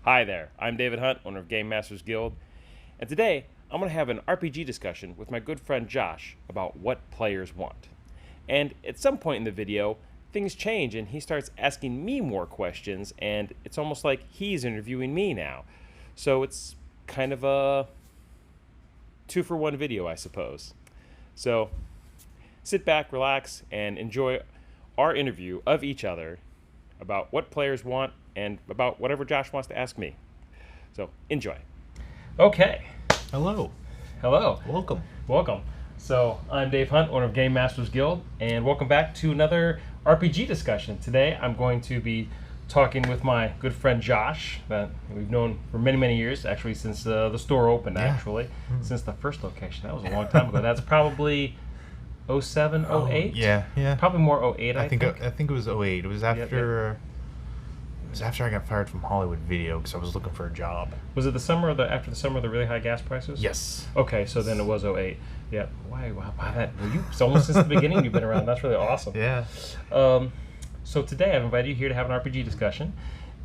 Hi there, I'm David Hunt, owner of GameMasters Guild, and today I'm going to have an RPG discussion with my good friend Josh about what players want. And at some point in the video, things change and he starts asking me more questions, and it's almost like he's interviewing me now. So it's kind of a 2-for-1 video, I suppose. So sit back, relax, and enjoy our interview of each other about what players want and about whatever Josh wants to ask me. So, enjoy. Okay. Hello. Hello. Welcome. Welcome. So, I'm Dave Hunt, owner of GameMasters Guild, and welcome back to another RPG discussion. Today, I'm going to be talking with my good friend Josh, that we've known for many, many years, actually since the store opened, since the first location. That was a long time ago. That's probably 07, 08? Yeah. Probably more 08, I think. I think it was 08. It was after... It was after I got fired from Hollywood Video because I was looking for a job. Was it the summer or after the summer of the really high gas prices? Yes. Okay, so then it was 08. Yeah. Why that? Well, it's almost since the beginning you've been around. That's really awesome. Yeah. So today I've invited you here to have an RPG discussion,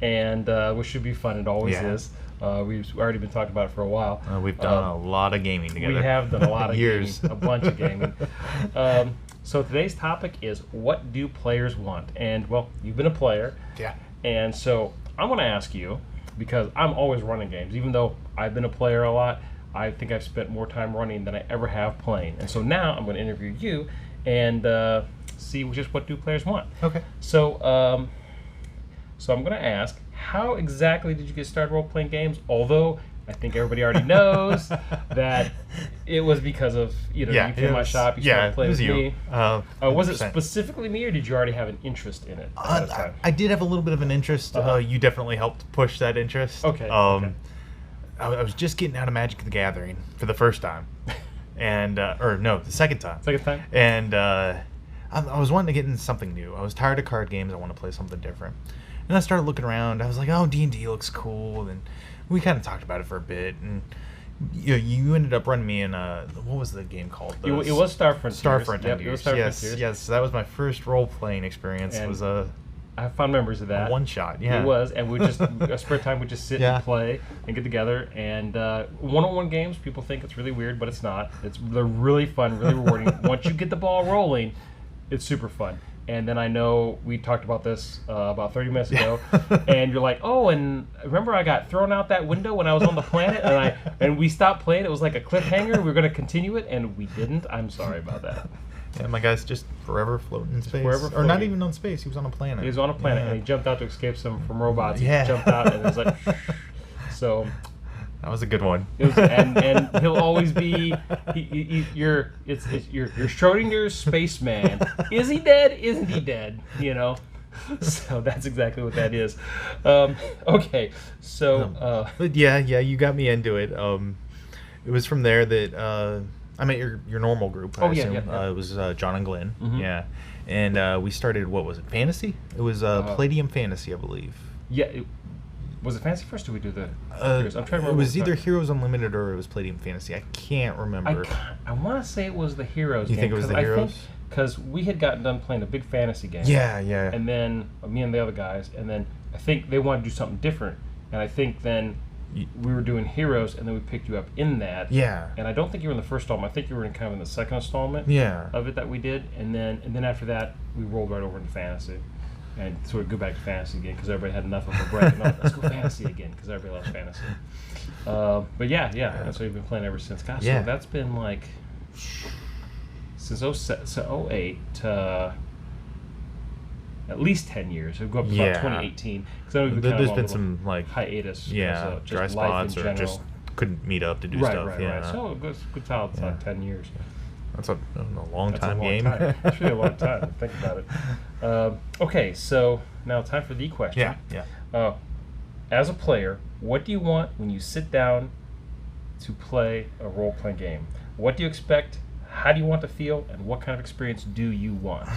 and which should be fun. It always is. We've already been talking about it for a while. We've done a lot of gaming together. We have done a lot of years. gaming, a bunch of gaming. So today's topic is, what do players want? And, well, you've been a player. Yeah. And so I'm going to ask you, because I'm always running games. Even though I've been a player a lot, I think I've spent more time running than I ever have playing. And so now I'm going to interview you and see just what do players want. Okay. So, I'm going to ask, how exactly did you get started role-playing games? Although I think everybody already knows that it was because of, you came to my shop, you started playing with me. Was it specifically me, or did you already have an interest in it at that time? I did have a little bit of an interest. You definitely helped push that interest. Okay. I was just getting out of Magic the Gathering for the first time. And, the second time. Second time? And I was wanting to get into something new. I was tired of card games. I want to play something different. And I started looking around. I was like, oh, D&D looks cool. And we kind of talked about it for a bit. And you ended up running me in, what was the game called? It was Starfront. Starfront. Yep, it was Starfront. Yes. That was my first role-playing experience. And it was I have fond memories of that. A one-shot, yeah. It was, and we just, a spare time, we just sit and play and get together. And one-on-one games, people think it's really weird, but it's not. They're really fun, really rewarding. Once you get the ball rolling, it's super fun. And then I know we talked about this about 30 minutes ago, and you're like, oh, and remember I got thrown out that window when I was on the planet, and we stopped playing. It was like a cliffhanger. We were going to continue it, and we didn't. I'm sorry about that. Yeah, my guy's just forever floating in space. Forever floating. Or not even on space. He was on a planet. He was on a planet, and he jumped out to escape from robots. Yeah. He jumped out, and it was like, so... That was a good one. And he'll always be you're Schrodinger's spaceman. Is he dead? Isn't he dead? So that's exactly what that is. Okay, so but yeah, you got me into it. It was from there that I met your normal group. I assume. Yeah. It was John and Glenn. Mm-hmm. Yeah, and we started. What was it? Fantasy. It was Palladium Fantasy, I believe. Yeah. Was it Fantasy first, or did we do the Heroes? I'm trying to remember. It was either Heroes Unlimited or it was Palladium Fantasy. I can't remember. I want to say it was the Heroes. You think it was the Heroes? Because we had gotten done playing a big fantasy game. Yeah. And then me and the other guys, and then I think they wanted to do something different, and I think then we were doing Heroes, and then we picked you up in that. Yeah. And I don't think you were in the first installment. I think you were in kind of in the second installment. Yeah. Of it that we did, and then after that we rolled right over into fantasy. And sort of go back to fantasy again because everybody had enough of a break. No, let's go fantasy again because everybody loves fantasy. But yeah, that's what we've been playing ever since. Gosh, so that's been like since 08 to at least 10 years. It'll go up to about 2018. There's been some like hiatus. Yeah, dry spots or just couldn't meet up to do stuff. Right. So it goes good solid 10 years. That's a long time game. It's really a long time. Think about it. Okay, so now time for the question. Yeah. As a player, what do you want when you sit down to play a role-playing game? What do you expect? How do you want to feel? And what kind of experience do you want?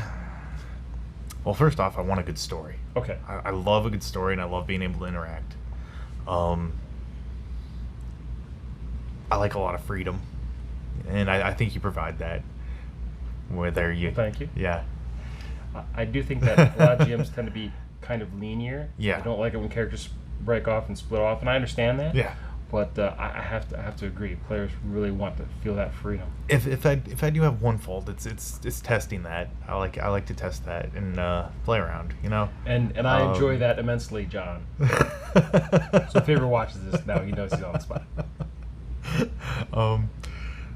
Well, first off, I want a good story. Okay. I love a good story, and I love being able to interact. I like a lot of freedom. And I think you provide that. Whether you... Well, thank you. Yeah. I do think that a lot of GMs tend to be kind of linear. Yeah. I don't like it when characters break off and split off, and I understand that. Yeah. But I have to agree. Players really want to feel that freedom. If I do have one fault, it's testing that. I like to test that and play around, you know. And I enjoy that immensely, John. So if he ever watches this now, he knows he's on the spot.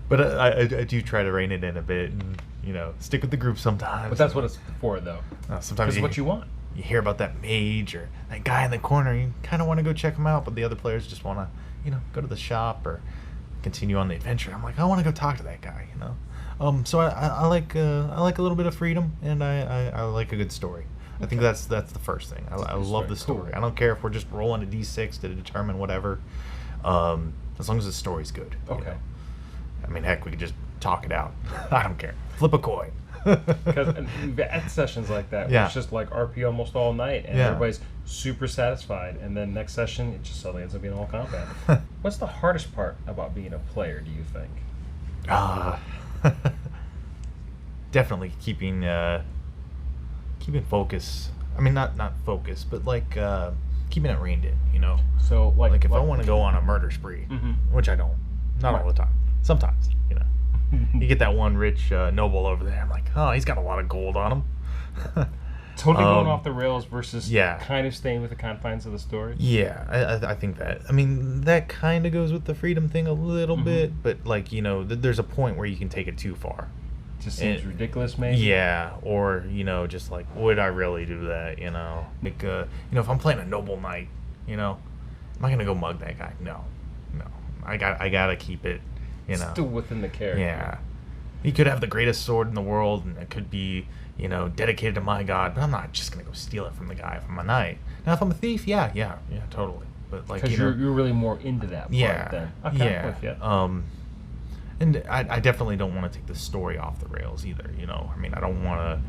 But I do try to rein it in a bit and, you know, stick with the group sometimes. But that's what it's for, though. Sometimes it's what you want. You hear about that mage or that guy in the corner. You kind of want to go check him out, but the other players just want to, you know, go to the shop or continue on the adventure. I'm like, I want to go talk to that guy, you know. So I like a little bit of freedom, and I like a good story. Okay. I think that's the first thing. I love the story. Cool. I don't care if we're just rolling a d6 to determine whatever, as long as the story's good. Okay. You know? I mean, heck, we could just talk it out. I don't care. Flip a coin. Because we've had sessions like that where it's just like RP almost all night, and everybody's super satisfied, and then next session it just suddenly ends up being all combat. What's the hardest part about being a player, do you think? Definitely keeping focus. I mean, not focus, but like keeping it reined in, you know. So like if I want to go on a murder spree, which I don't, not all the time, sometimes, you know. You get that one rich noble over there. I'm like, oh, he's got a lot of gold on him. Totally going off the rails versus kind of staying with the confines of the story. Yeah, I think that. I mean, that kind of goes with the freedom thing a little bit, but like, you know, there's a point where you can take it too far. Just seems ridiculous, maybe. Yeah, or you know, just like, would I really do that? You know, like, you know, if I'm playing a noble knight, you know, am I gonna go mug that guy? No. I gotta keep it. You know, still within the character. Yeah, he could have the greatest sword in the world, and it could be, you know, dedicated to my god. But I'm not just gonna go steal it from the guy if I'm a knight. Now, if I'm a thief, yeah, totally. But like, because you're really more into that part then. Okay, and I definitely don't want to take the story off the rails either. You know, I mean, I don't want to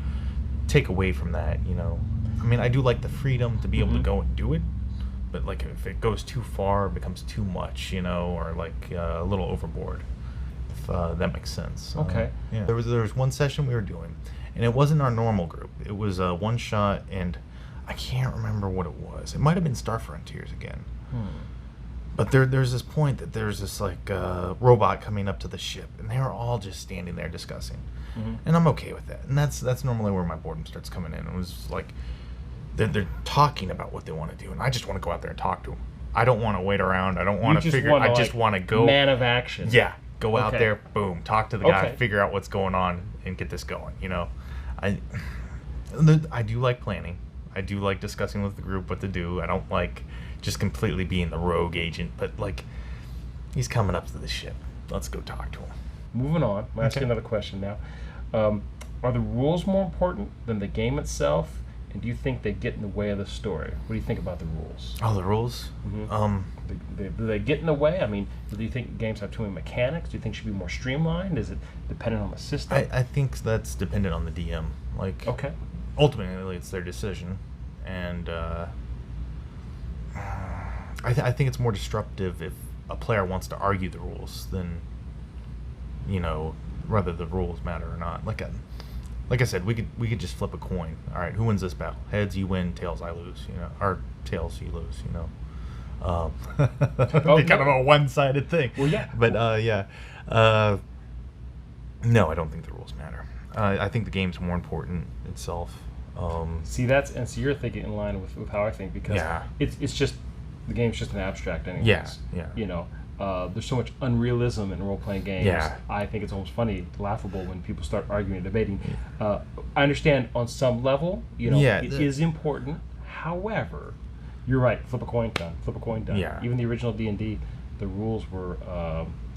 take away from that. You know, I mean, I do like the freedom to be able to go and do it. But like, if it goes too far, it becomes too much, you know, or like a little overboard, if that makes sense. Okay. Yeah. There was one session we were doing, and it wasn't our normal group. It was a one shot, and I can't remember what it was. It might have been Star Frontiers again. But there's this point that there's this like robot coming up to the ship, and they were all just standing there discussing, and I'm okay with that. And that's normally where my boredom starts coming in. It was like, they're talking about what they want to do, and I just want to go out there and talk to them. I don't want to wait around. I don't want to figure. I just want to go. Man of action. Yeah, go out there, boom, talk to the guy, figure out what's going on, and get this going. You know, I do like planning. I do like discussing with the group what to do. I don't like just completely being the rogue agent. But like, he's coming up to the ship. Let's go talk to him. Moving on. I'll ask you another question now. Are the rules more important than the game itself? And do you think they get in the way of the story? What do you think about the rules? Oh, the rules? Do they get in the way? I mean, do you think games have too many mechanics? Do you think it should be more streamlined? Is it dependent on the system? I think that's dependent on the DM. Like, ultimately, it's their decision. And I think it's more disruptive if a player wants to argue the rules than, you know, whether the rules matter or not. Like I said, we could just flip a coin. All right, who wins this battle? Heads, you win. Tails, I lose. You know, or tails, you lose. You know, kind of a one-sided thing. Well, yeah. But no, I don't think the rules matter. I think the game's more important itself. So you're thinking in line with how I think, because it's just, the game's just an abstract anyways. Yeah. You know. There's so much unrealism in role-playing games. Yeah. I think it's almost funny, laughable when people start arguing and debating. I understand on some level, you know, it is important. However, you're right. Flip a coin, done. Yeah. Even the original D&D, the rules were,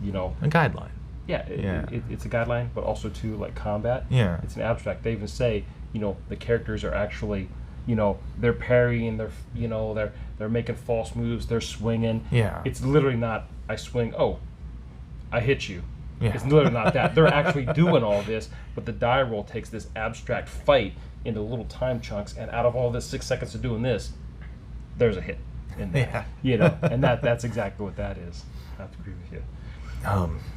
you know, a guideline. Yeah, it's a guideline, but also too, like combat. Yeah. It's an abstract. They even say, you know, the characters are actually, you know, they're parrying, they're making false moves, they're swinging. Yeah. It's literally not, I swing, oh, I hit you. Yeah. It's literally not that. They're actually doing all this, but the die roll takes this abstract fight into little time chunks, and out of all this 6 seconds of doing this, there's a hit in there. Yeah. You know, and that's exactly what that is. I have to agree with you.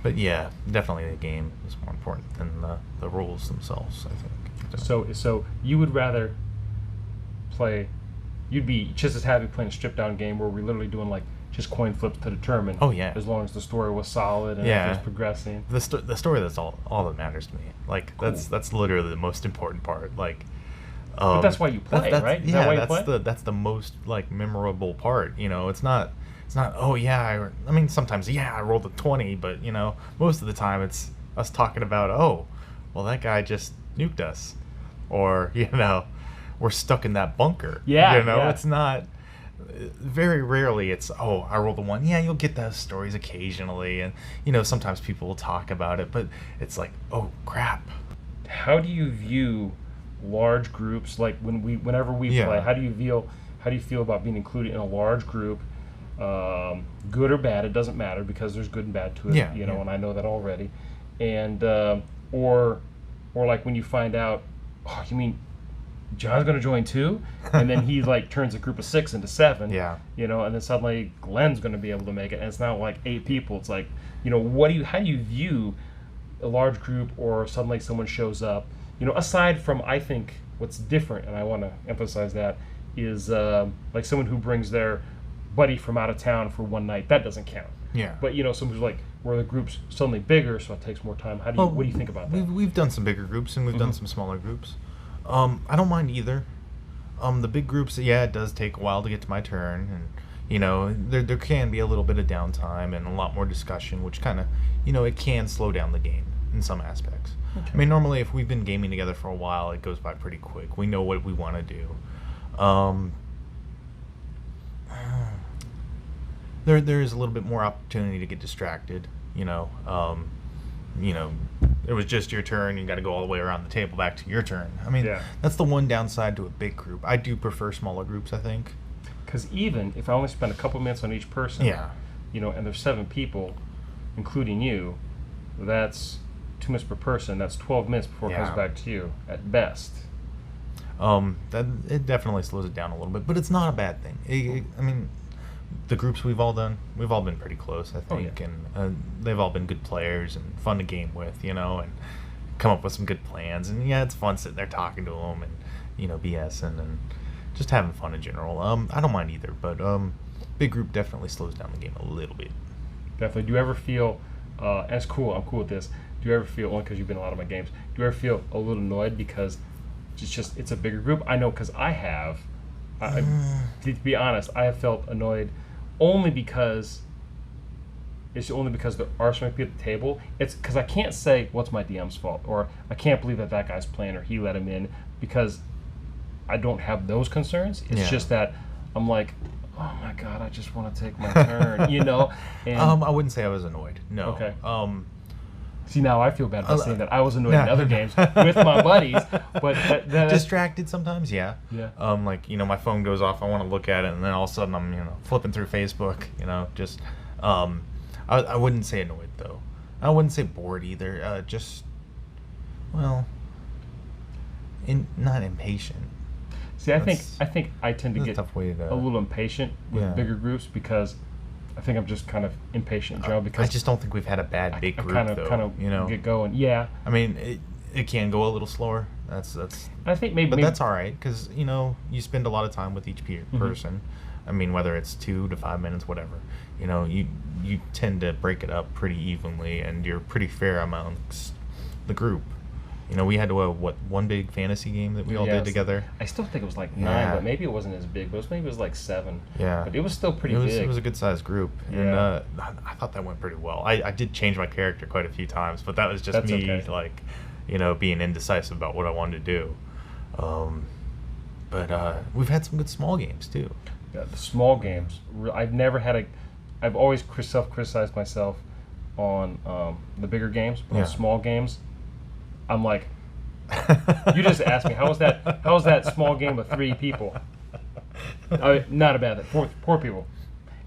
But yeah, definitely the game is more important than the rules themselves, I think. So you would rather play you'd be just as happy playing a stripped down game where we're literally doing like just coin flips to determine. Oh yeah. As long as the story was solid and it was progressing. The story, that's all that matters to me. Like that's literally the most important part. Like. But that's why you play, right? Is yeah, that why you play? that's the most like memorable part. You know, it's not. Oh yeah, I mean sometimes I rolled a 20, but you know most of the time it's us talking about well that guy just nuked us, or you know we're stuck in that bunker. Yeah, you know yeah. It's not. Very rarely it's I rolled a 1. Yeah, you'll get those stories occasionally, and you know sometimes people will talk about it, but it's like oh crap. How do you view large groups? Like whenever we play, how do you feel about being included in a large group? Good or bad, it doesn't matter because there's good and bad to it. And I know that already. And or like when you find out, oh, you mean John's going to join too, and then he like turns a group of 6 into 7. Yeah. You know, and then suddenly Glenn's going to be able to make it, and it's not like 8 people. It's like, you know, how do you view a large group, or suddenly someone shows up? You know, aside from, I think what's different, and I want to emphasize that, is like someone who brings their buddy from out of town for one night. That doesn't count. Yeah. But you know, someone who's like, where the group's suddenly bigger, so it takes more time. What do you think about that? We've done some bigger groups and we've done some smaller groups. I don't mind either. The big groups, it does take a while to get to my turn, and you know, there can be a little bit of downtime and a lot more discussion, which kind of, you know, it can slow down the game in some aspects. Okay. I mean, normally if we've been gaming together for a while, it goes by pretty quick. We know what we want to do. There is a little bit more opportunity to get distracted. You know, it was just your turn. You got to go all the way around the table back to your turn. I mean, that's the one downside to a big group. I do prefer smaller groups, I think. Because even if I only spend a couple minutes on each person, you know, and there's 7 people, including you, that's 2 minutes per person. That's 12 minutes before it comes back to you at best. That it definitely slows it down a little bit, but it's not a bad thing. I mean, the groups we've all been pretty close, I think, and they've all been good players and fun to game with, you know, and come up with some good plans. And it's fun sitting there talking to them and, you know, BSing and just having fun in general. I don't mind either, but big group definitely slows down the game a little bit. Definitely. Do you ever feel, that's cool, I'm cool with this, do you ever feel, only because you've been in a lot of my games, do you ever feel a little annoyed because it's a bigger group? I know, because I have. To be honest, I have felt annoyed only because there are so many people at the table. It's because I can't say what's my DM's fault, or I can't believe that guy's playing, or he let him in, because I don't have those concerns. It's just that I'm like, oh my god, I just want to take my turn, you know. And I wouldn't say I was annoyed. No. Okay. See, now I feel bad about saying that I was annoyed in other games with my buddies, but distracted sometimes, Yeah. Like, you know, my phone goes off, I want to look at it, and then all of a sudden I'm, you know, flipping through Facebook, you know, just, I wouldn't say annoyed though. I wouldn't say bored either. Not impatient. See, I think I tend to get a little impatient with bigger groups because I think I'm just kind of impatient in general, because I just don't think we've had a bad big group, kind of you know, get going. Yeah. I mean, it can go a little slower. That's. I think maybe, that's all right, because you know you spend a lot of time with each person. I mean, whether it's 2 to 5 minutes, whatever. You know, you tend to break it up pretty evenly, and you're pretty fair amongst the group. You know, we had one big fantasy game that we all did together. I still think it was like 9, but maybe it wasn't as big. But maybe it was like 7. Yeah. But it was still pretty big. It was a good sized group. Yeah. And I thought that went pretty well. I did change my character quite a few times, but that was just me, like, you know, being indecisive about what I wanted to do. But we've had some good small games too. Yeah, the small games. I've always self-criticized myself on the bigger games, but on small games, I'm like, you just asked me, how was that small game with 3 people? Not a bad thing. 4 people.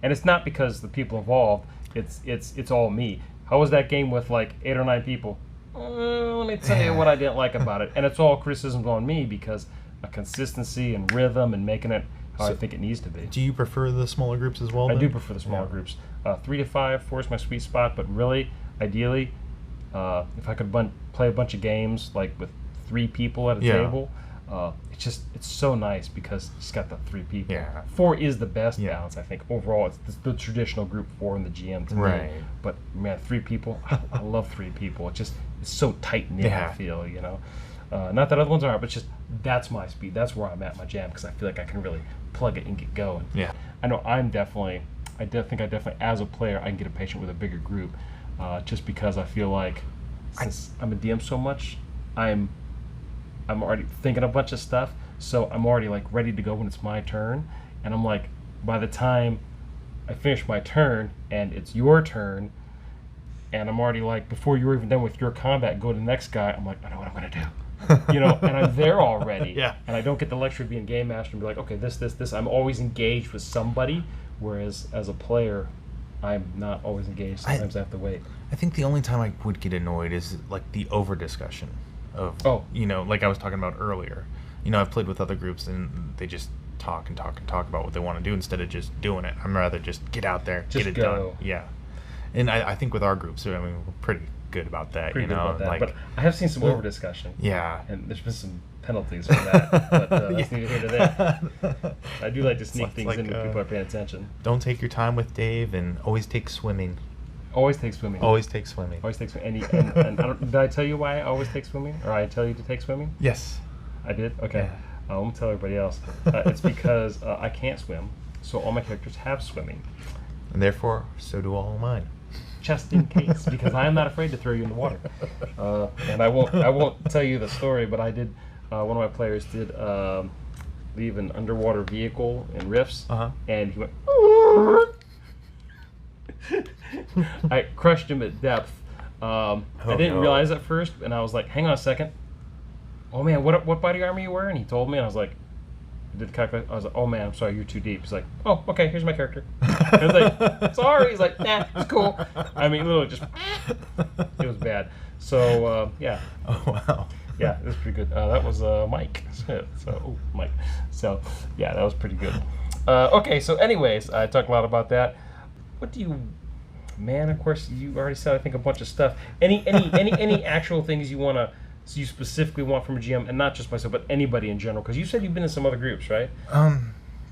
And it's not because the people involved, it's all me. How was that game with like 8 or 9 people? Let me tell you what I didn't like about it. And it's all criticisms on me because of consistency and rhythm and making it how I think it needs to be. Do you prefer the smaller groups as well? I do prefer the smaller groups. 3 to 5, 4 is my sweet spot, but really, ideally, if I could play a bunch of games like with 3 people at a table, It's so nice because it's got the 3 people. Yeah. 4 is the best Yeah. balance, I think. Overall, it's the traditional group 4 in the GM to me. Right. But man, 3 people, I love 3 people. It's so tight knit. Yeah. I feel, not that other ones aren't, but just that's my speed. That's where I'm at my jam because I feel like I can really plug it and get going. Yeah. I know I definitely, as a player, I can get impatient with a bigger group, just because I feel like since I'm a DM so much, I'm already thinking a bunch of stuff, so I'm already like ready to go when it's my turn, and I'm like, by the time I finish my turn and it's your turn, and I'm already like, before you're even done with your combat, go to the next guy. I'm like, I know what I'm gonna do. And I'm there already. Yeah. And I don't get the luxury of being game master and be like, okay, this. I'm always engaged with somebody, whereas as a player, I'm not always engaged. Sometimes I have to wait. I think the only time I would get annoyed is like the over discussion of, like I was talking about earlier. I've played with other groups and they just talk and talk and talk about what they want to do instead of just doing it. I'd rather just get out there, Just get it go. done. Yeah. And I think with our groups, we're pretty good about that. Pretty good about that. Like, but I have seen some over discussion. yeah. And there's been some penalties for that. But that's neither here nor there. I do like to sneak things in when people are paying attention. Don't take your time with Dave, and always take swimming. Always take swimming. Always take swimming. Always take swimming. And did I tell you why I always take swimming? Or I tell you to take swimming? Yes. I did? Okay. Yeah. I'm going to tell everybody else. It's because I can't swim, so all my characters have swimming. And therefore, so do all mine. Just in case, because I am not afraid to throw you in the water. And I won't tell you the story, but I did. One of my players did leave an underwater vehicle in Rifts, and he went. I crushed him at depth. I didn't realize at first, and I was like, "Hang on a second. Oh man, what body armor are you wearing?" He told me, and I was like, did the calculation. I was like, "Oh man, I'm sorry, you're too deep." He's like, "Oh, okay, here's my character." I was like, "Sorry." He's like, "Nah, it's cool." I mean, literally just, it was bad. So yeah. Oh wow. Yeah, it was pretty good. That was Mike. Mike. So yeah, that was pretty good. Okay, so anyways, I talked a lot about that. What do you, man? Of course, you already said I think a bunch of stuff. Any actual things you specifically want from a GM, and not just myself, but anybody in general? Because you said you've been in some other groups, right?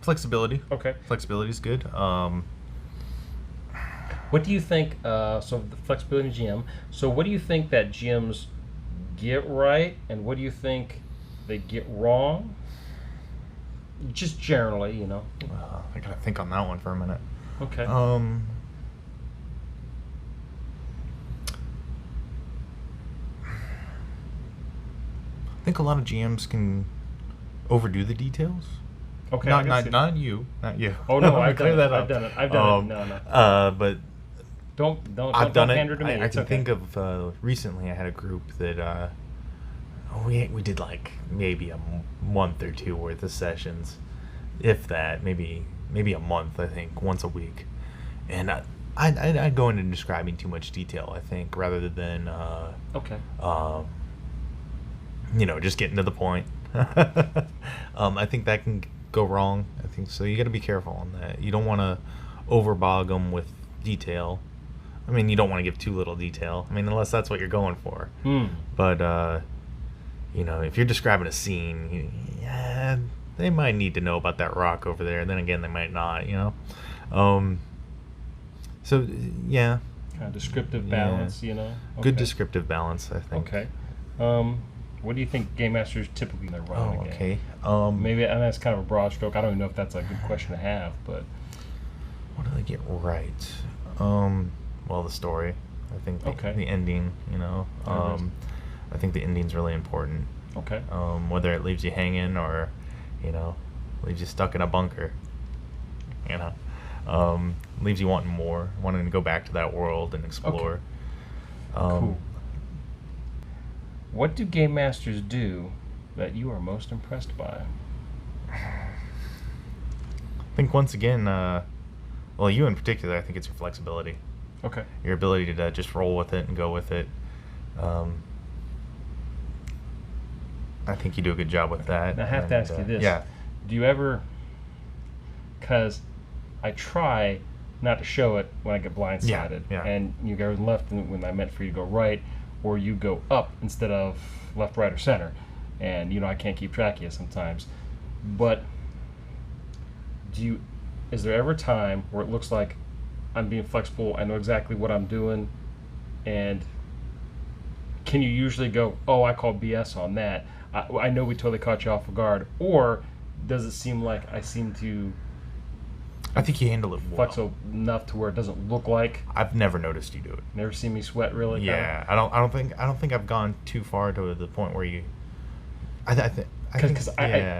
Flexibility. Okay. Flexibility is good. What do you think? So the flexibility in GM. So what do you think that GMs get right, and what do you think they get wrong? Just generally, I gotta think on that one for a minute. Okay. I think a lot of GMs can overdo the details. Okay. Not you. Oh no, I've clear done it. that up. I've done it. I've done it. No. But I've done it. pander to me. I It's can okay. think of recently. I had a group that we did like maybe a month or two worth of sessions, if that. Maybe a month. I think once a week, and I'd go into describing too much detail. I think rather than Okay. Just getting to the point. I think that can go wrong. I think so. You got to be careful on that. You don't want to overbog them with detail. I mean, you don't want to give too little detail. I mean, unless that's what you're going for. But if you're describing a scene, they might need to know about that rock over there. Then again, they might not. So yeah. Kind of descriptive balance, Okay. Good descriptive balance, I think. Okay. What do you think Game Masters typically they're running a game? Okay. Maybe, and that's kind of a broad stroke. I don't even know if that's a good question to have, but what do they get right? Well, the story. I think the ending. I think the ending's really important. Okay. Whether it leaves you hanging or, leaves you stuck in a bunker. Leaves you wanting more, wanting to go back to that world and explore. Okay. Cool. What do Game Masters do that you are most impressed by? I think once again, well, you in particular, I think it's your flexibility. Okay. Your ability to just roll with it and go with it. I think you do a good job with that. Now, I have to ask you this. Yeah. Do you ever, because I try not to show it when I get blindsided, Yeah. and you go left when I meant for you to go right, or you go up instead of left, right, or center. and I can't keep track of you sometimes. But is there ever a time where it looks like I'm being flexible, I know exactly what I'm doing, and can you usually go, oh, I call BS on that, I know we totally caught you off guard, or does it seem like I seem to I think you handle it well. flexible enough to where it doesn't look like? I've never noticed you do it. Never seen me sweat really? Yeah, I don't think I've gone too far to the point where you. I think.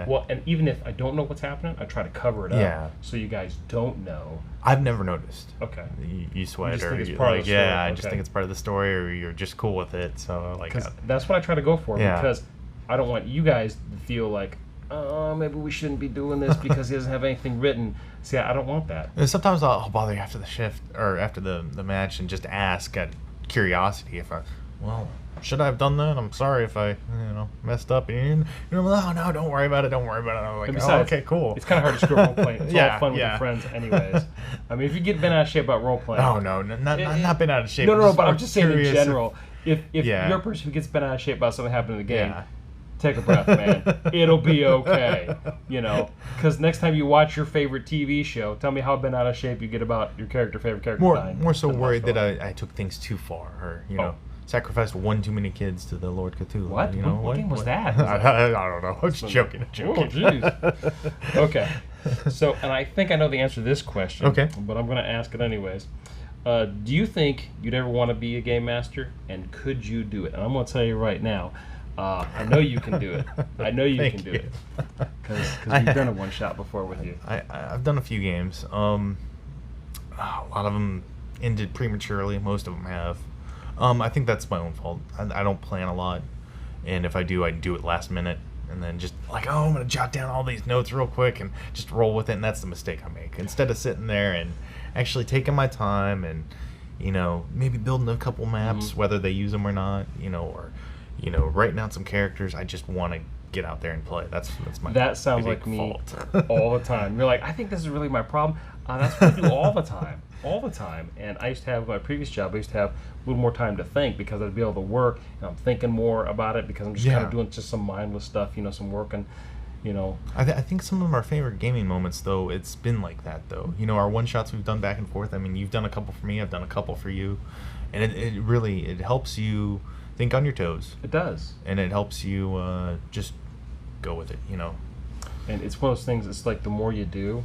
Well, and even if I don't know what's happening, I try to cover it up. Yeah. So you guys don't know. I've never noticed. Okay. You sweat, You just or think it's you, part of like, the story. yeah, I just Okay. think it's part of the story, or you're just cool with it. So like, Because that's what I try to go for. Yeah. Because I don't want you guys to feel like, oh, maybe we shouldn't be doing this because he doesn't have anything written. See, I don't want that. and sometimes I'll bother you after the shift or after the match and just ask out of curiosity if should I have done that? I'm sorry if I messed up. And no, don't worry about it. Don't worry about it. I'm like, And besides, okay, cool. It's kind of hard to screw up role playing. It's all Yeah, fun with yeah. your friends, anyways. I mean, if you get bent out of shape about role playing. Oh no, not been out of shape. No, but I'm more just saying in curious general. If Yeah. you're a person who gets bent out of shape about something happening in the game, Yeah. take a breath, man. It'll be okay. Because next time you watch your favorite TV show, tell me how bent out of shape you get about your favorite character dying. More so Than worried watch that it. I took things too far, or Oh. sacrificed one too many kids to the Lord Cthulhu. What? What game was that? I don't know. I'm just joking. Oh, jeez. Okay. So, and I think I know the answer to this question. Okay. But I'm going to ask it anyways. Do you think you'd ever want to be a game master, and could you do it? And I'm going to tell you right now, I know you can do it. I know you Thank can do you. it. Because we've done a one-shot before with you. I've done a few games. A lot of them ended prematurely. Most of them have. I think that's my own fault. I don't plan a lot, and if I do it last minute, and then just like, I'm gonna jot down all these notes real quick and just roll with it. And that's the mistake I make. Instead of sitting there and actually taking my time and maybe building a couple maps, whether they use them or not, or writing out some characters. I just want to get out there and play. That's my That sounds big like me fault. all the time. You're like, I think this is really my problem. That's what I do all the time. All the time. And I used to have my previous job, I used to have a little more time to think because I'd be able to work and I'm thinking more about it because I'm just kind of doing just some mindless stuff, some working, I think some of our favorite gaming moments, though, it's been like that, though. Our one-shots we've done back and forth. I mean, you've done a couple for me, I've done a couple for you. And it really helps you think on your toes. It does. And it helps you just go with it, And it's one of those things, it's like the more you do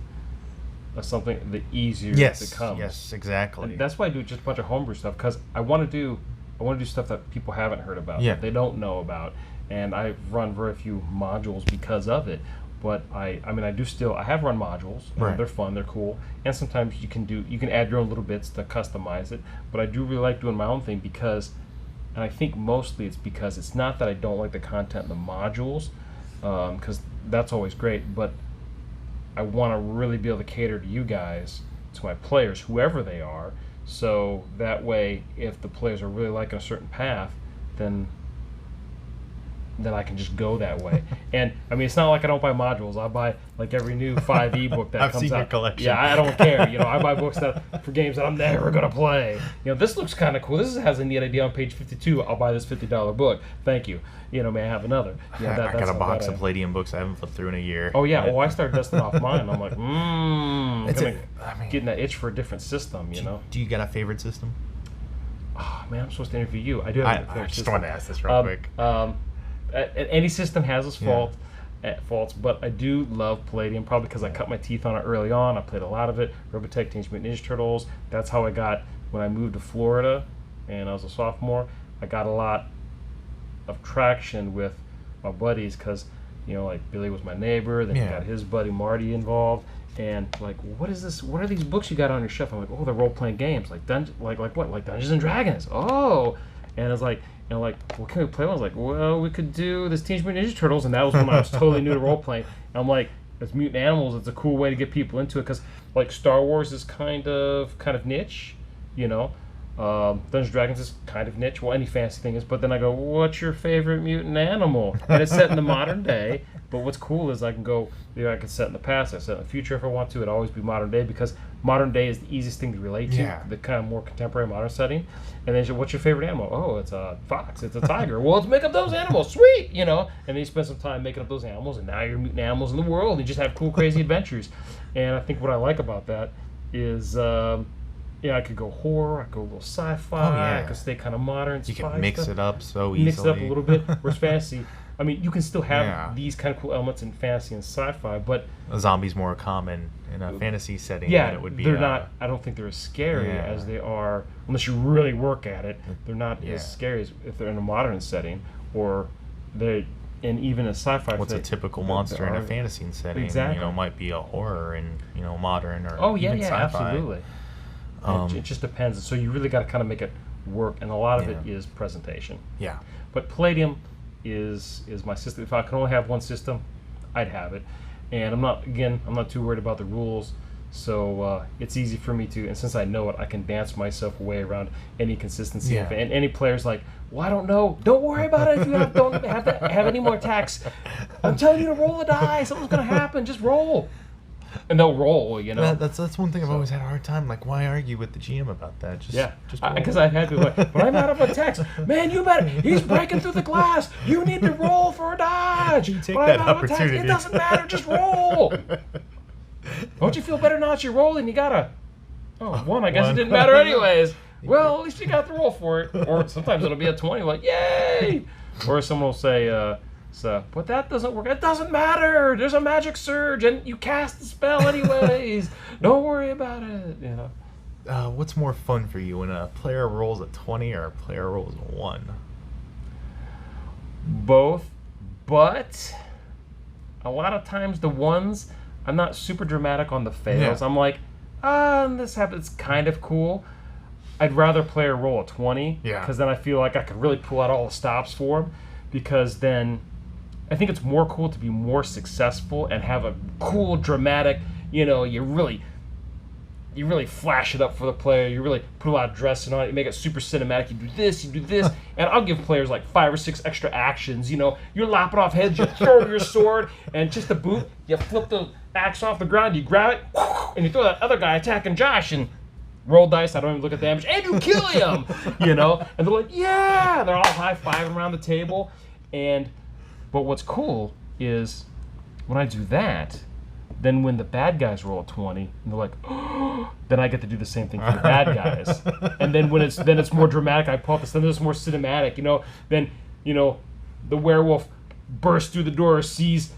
of something, the easier Yes, it becomes. yes, exactly. And that's why I do just a bunch of homebrew stuff, because I want to do stuff that people haven't heard about, that they don't know about. And I've run very few modules because of it. But I have run modules. Right. They're fun, they're cool. And sometimes you can add your own little bits to customize it. But I do really like doing my own thing because, and I think mostly it's because it's not that I don't like the content in the modules, because that's always great, but I want to really be able to cater to you guys, to my players, whoever they are, so that way if the players are really liking a certain path, then I can just go that way. And I mean, it's not like I don't buy modules. I buy like every new 5e book that I've comes seen out. your collection. Yeah, I don't care. I buy books for games that I'm never gonna play. This looks kind of cool. This has a neat idea on page 52. I'll buy this $50 book. Thank you. May I have another? I got a box of Palladium books I haven't flipped through in a year. Oh yeah. I started dusting off mine. I'm like, getting that itch for a different system. Do you got a favorite system? Oh man, I'm supposed to interview you. I do have a favorite I just system. wanted to ask this real quick. Any system has its faults, but I do love Palladium, probably because I cut my teeth on it early on. I played a lot of it. Robotech, Teenage Mutant Ninja Turtles. That's how I got, when I moved to Florida and I was a sophomore, I got a lot of traction with my buddies because, like Billy was my neighbor, then he got his buddy Marty involved. And like, what is this? What are these books you got on your shelf? I'm like, oh, they're role-playing games, like what? Like Dungeons and Dragons. Oh, and I was like, what can we play? I was like, well, we could do this Teenage Mutant Ninja Turtles, and that was when I was totally new to role-playing. And I'm like, it's mutant animals. It's a cool way to get people into it because like Star Wars is kind of niche, Dungeons & Dragons is kind of niche. Well, any fantasy thing is. But then I go, what's your favorite mutant animal? And it's set in the modern day. But what's cool is I can go, I can set in the past, I set in the future if I want to. It'd always be modern day because modern day is the easiest thing to relate to. Yeah. The kind of more contemporary modern setting. And then what's your favorite animal? Oh, it's a fox. It's a tiger. Well, let's make up those animals. Sweet, And then you spend some time making up those animals, and now you're mutant animals in the world, and you just have cool, crazy adventures. And I think what I like about that is, I could go horror, I could go a little sci-fi, I could stay kind of modern. You can mix it up so easily. Mix it up a little bit. Whereas fantasy, I mean, you can still have these kind of cool elements in fantasy and sci-fi, but a zombie's more common in a fantasy setting than it would be. They're not. I don't think they're as scary as they are unless you really work at it. They're not as scary as if they're in a modern setting, or they. And even a sci-fi. What's a typical monster in a fantasy setting? Exactly. Might be a horror in modern or sci-fi. Absolutely. It just depends. So you really got to kind of make it work, and a lot of it is presentation. Yeah. But Palladium is my system. If I could only have one system, I'd have it. And I'm not too worried about the rules. So it's easy for me to, and since I know it, I can dance myself away around any consistency. Yeah. And any player's like, well, I don't know. Don't worry about it if you don't have to have any more attacks. I'm telling you to roll a die. Something's going to happen. Just roll. And they'll roll, That's one thing I've always had a hard time. Like, why argue with the GM about that? Just because I've had to, but I'm out of attacks. Man, you better. He's breaking through the glass. You need to roll for a dodge. You take that opportunity. It doesn't matter. Just roll. Don't you feel better now that you're rolling? You gotta. One. I guess it didn't matter anyways. Well, at least you got the roll for it. Or sometimes it'll be a 20, like, yay! Or someone will say, but that doesn't work. It doesn't matter. There's a magic surge, and you cast the spell anyways. Don't worry about it. What's more fun for you, when a player rolls a 20 or a player rolls a 1? Both, but a lot of times the ones, I'm not super dramatic on the fails. I'm like, this happens. It's kind of cool. I'd rather player roll a 20 because then I feel like I could really pull out all the stops for him, because then I think it's more cool to be more successful and have a cool, dramatic, you really flash it up for the player. You really put a lot of dressing on it. You make it super cinematic. You do this, and I'll give players like 5 or 6 extra actions. You're lopping off heads, you throw your sword, and just to boot, you flip the axe off the ground, you grab it, and you throw that other guy attacking Josh, and roll dice, I don't even look at the damage, and you kill him, And they're like, yeah! They're all high-fiving around the table. But what's cool is when I do that, then when the bad guys roll a 20, and they're like, oh, then I get to do the same thing for the bad guys. And then when it's more dramatic, I pull up this, then it's more cinematic, Then, the werewolf bursts through the door, sees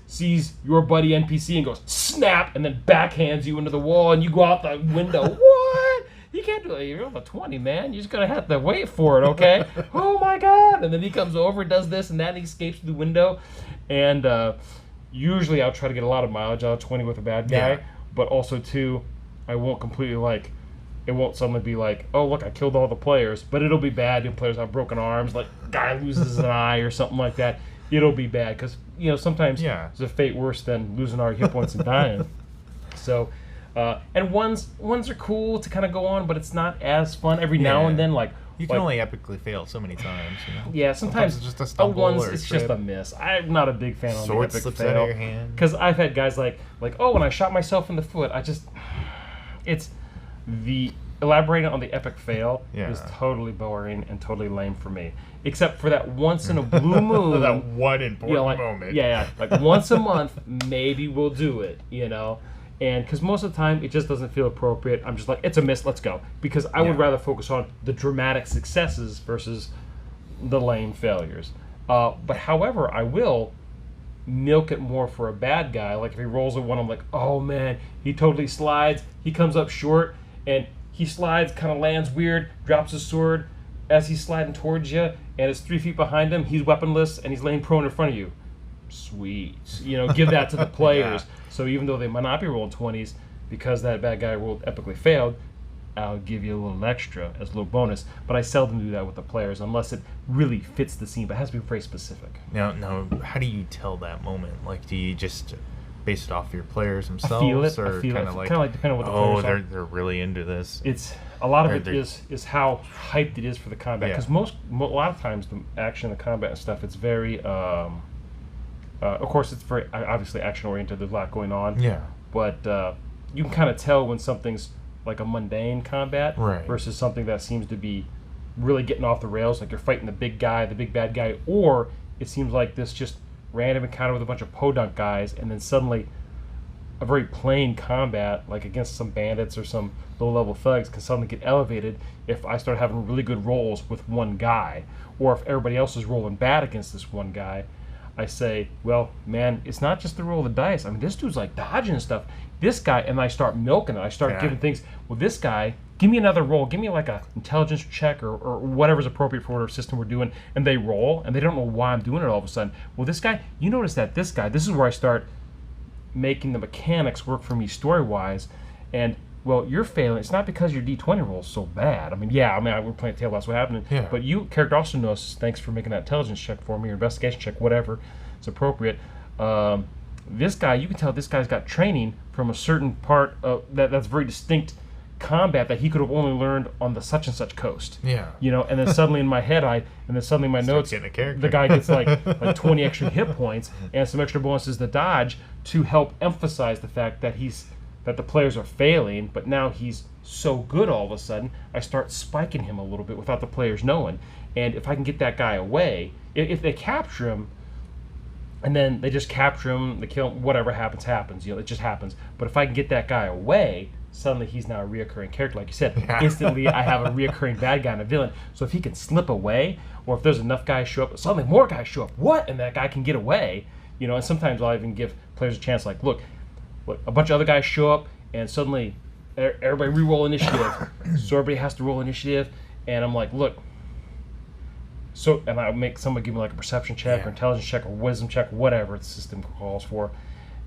your buddy NPC and goes, snap, and then backhands you into the wall, and you go out the window. What? You can't do it. You're on a 20, man. You're just going to have to wait for it, okay? Oh, my God. And then he comes over, does this and that, and he escapes through the window. And usually I'll try to get a lot of mileage out of 20 with a bad guy. But also, too, I won't completely, it won't suddenly be like, oh, look, I killed all the players. But it'll be bad. And players have broken arms, like guy loses an eye or something like that. It'll be bad because, sometimes there's a fate worse than losing all your hit points and dying. So... and ones are cool to kind of go on, but it's not as fun every now and then. You can only epically fail so many times. Yeah, sometimes it's just a stumble or it's just a miss. I'm not a big fan of the epic slips fail. out of your hand. Because I've had guys like, when I shot myself in the foot, it's the elaborating on the epic fail is totally boring and totally lame for me. Except for that once in a blue moon. That one important moment. Yeah, like once a month, maybe we'll do it, And because most of the time, it just doesn't feel appropriate. I'm just like, it's a miss, let's go. Because I would rather focus on the dramatic successes versus the lame failures. But however, I will milk it more for a bad guy. Like if he rolls a 1, I'm like, oh man, he totally slides. He comes up short, and he slides, kind of lands weird, drops his sword as he's sliding towards you, and it's 3 feet behind him. He's weaponless, and he's laying prone in front of you. Sweet. Give that to the players. So even though they might not be rolling 20s, because that bad guy rolled epically failed, I'll give you a little extra as a little bonus. But I seldom do that with the players unless it really fits the scene, but it has to be very specific. Now, how do you tell that moment? Like, do you just based off your players I themselves, feel it. or kind of like depending on what the oh, players are. they're really into this. It's a lot of Or it is how hyped it is for the combat, because a lot of times the action, the combat and stuff, it's very of course it's very obviously action oriented. There's a lot going on. Yeah. But you can kind of tell when something's like a mundane combat versus something that seems to be really getting off the rails, like you're fighting the big guy, the big bad guy, or it seems like this just random encounter with a bunch of podunk guys, and then suddenly a very plain combat, like against some bandits or some low-level thugs, can suddenly get elevated if I start having really good rolls with one guy, or if everybody else is rolling bad against this one guy. I say, well, man, it's not just the roll of the dice. I mean, this dude's like dodging and stuff. This guy, and I start milking it. I start giving things. Well, this guy, give me another roll. Give me like a intelligence check or whatever's appropriate for whatever system we're doing. And they roll, and they don't know why I'm doing it all of a sudden. Well, this guy, you notice that this guy, this is where I start making the mechanics work for me story-wise. And, well, you're failing. It's not because your D20 roll is so bad. I mean, we're playing Tale, that's what happened. Yeah. But you, character, also knows, thanks for making that intelligence check for me, or investigation check, whatever is appropriate. This guy, you can tell this guy's got training from a certain part of that's very distinct combat that he could have only learned on the such and such coast. Yeah. You know, and then suddenly in my head, and then suddenly in my notes, getting a character. the guy gets like 20 extra hit points and some extra bonuses to dodge to help emphasize the fact that that the players are failing, but now he's so good all of a sudden, I start spiking him a little bit without the players knowing. And if I can get that guy away, if they capture him, and then they just capture him, they kill him, whatever happens, you know, it just happens. But if I can get that guy away, suddenly he's now a reoccurring character, like you said. Instantly, I have a reoccurring bad guy and a villain. So if he can slip away, or if there's enough guys show up, suddenly more guys show up. What? And that guy can get away, you know. And sometimes I'll even give players a chance, like, look, a bunch of other guys show up, and suddenly everybody re-roll initiative. So everybody has to roll initiative, and I'm like, look. So, and I'll make someone give me like a perception check or intelligence check or wisdom check, whatever the system calls for.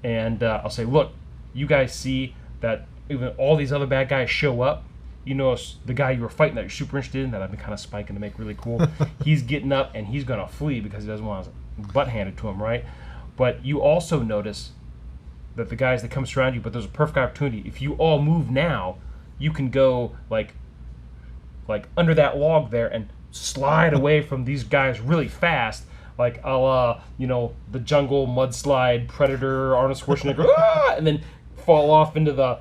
And I'll say, look, you guys see that even all these other bad guys show up. You know, the guy you were fighting that you're super interested in, that I've been kind of spiking to make really cool, he's getting up and he's going to flee because he doesn't want his butt handed to him, right? But you also notice that the guys that come surround you, but there's a perfect opportunity. If you all move now, you can go like under that log there and slide away from these guys really fast, like a la, you know, the jungle mudslide predator Arnold Schwarzenegger, and then fall off into the